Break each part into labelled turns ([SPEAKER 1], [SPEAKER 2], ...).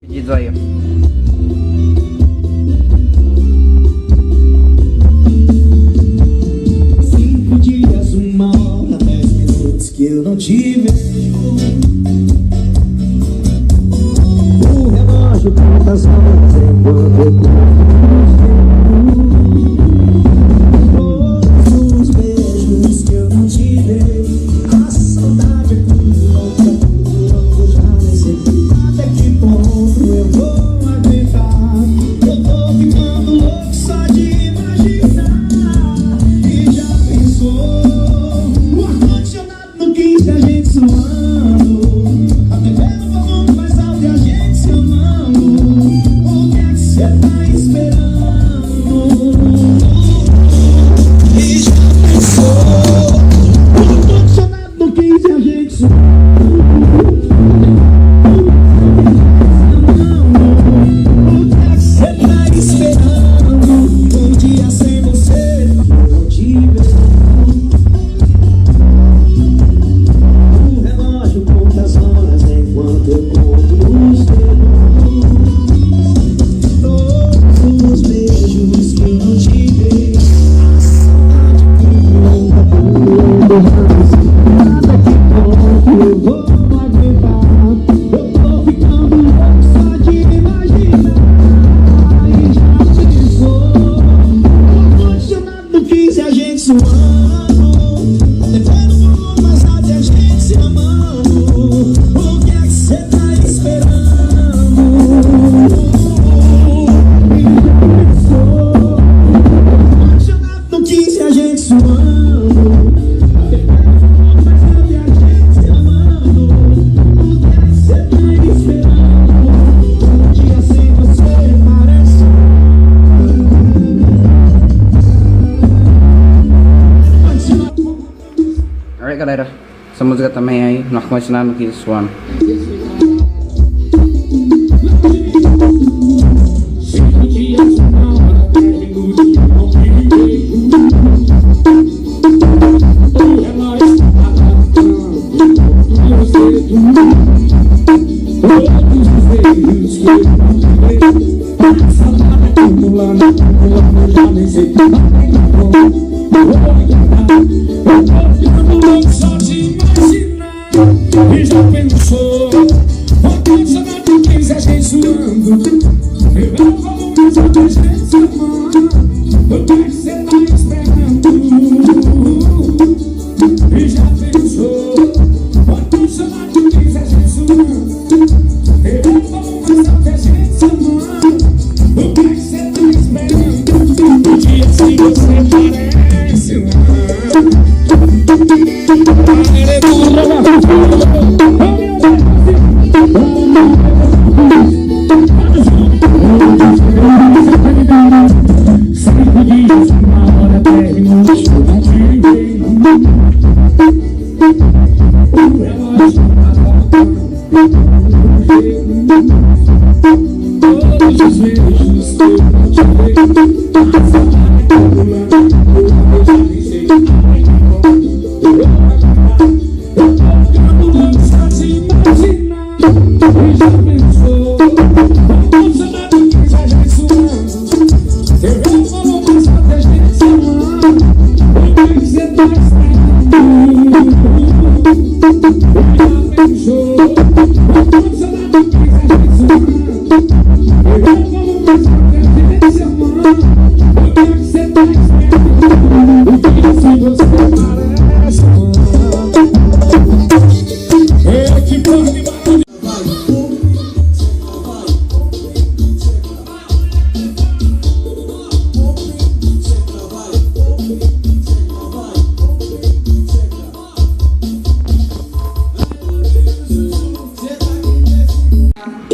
[SPEAKER 1] Pedidos aí.
[SPEAKER 2] 5 dias, 1 hora, 10 minutos que eu não te vejo. O relógio conta as horas enquanto eu conto os beijos que eu não te dei. A saudade acumula, eu já nem sei até que ponto eu vou aguentar. Eu tô ficando louco só de imaginar. E já pensou o ar-condicionado no 15, a gente suando, a TV no volume mais alto e a gente se amando. O que é que cê tá esperando? E já pensou o ar-condicionado no 15, a gente suando. O que é que cê tá esperando? Um dia sem você eu não te vejo. O relógio conta as horas enquanto eu conto os dedos. Todos os beijos que eu não te dei. A saudade que nunca pulou. Nada que ponto eu vou aguentar. Eu tô ficando louco só de imaginar. E já pensou o ar-condicionado no 15, a gente suando, a TV no volume mais alto e a gente se amando. O que é que cê tá esperando? E já pensou o ar-condicionado no 15, a gente suando, a TV no volume mais alto e a gente se amando. O que é que cê tá esperando? Um dia sem você parece.
[SPEAKER 1] Alright, galera. Essa música também aí, no ar-condicionado no 15 suando.
[SPEAKER 2] 5 dias, 1 hora, 10 minutos que eu não te vejo. O relógio tá batendo nos dedos. Todos os beijos que eu não te vejo. A saudade acumulando, eu já nem sei até que ponto eu vou aguentar. Eu tô ficando louco só de imaginar. E já pensou o ar-condicionado no 15, a gente suando. Eu não vou mais a gente se amando. O que é que cê tá esperando? E já pensou o ar-condicionado no 15, a gente suando. Eu não vou mais a gente se amando. O que é que cê tá esperando? Um dia sem você parece um ano. Cinco dias, 1 hora, 10 minutos que eu não te vejo. O relógio tá batendo todos os beijos que eu não te vejo. A saudade acumulando, eu já nem sei até que ponto eu vou aguentar. Eu tô ficando louco só de imaginar. E já pensou o ar-condicionado no 15, a gente suando. Eu já falou mais alto, a gente se amando. O que é que cê tá esperando? E já pensou o ar-condicionado no 15, a gente suando. Eu já falou mais alto, a gente se amando. O que é que cê tá esperando? O dia se você parece um ano. É que porra de barulho.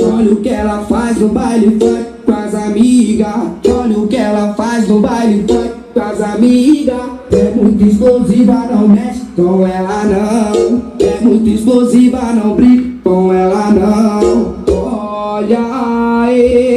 [SPEAKER 2] Olha o que ela faz no baile funk com as amigas. Olha o que ela faz no baile funk com as amigas. É muito explosiva, não mexe com ela não. É muito explosiva, não brinca com ela não. Olha aí.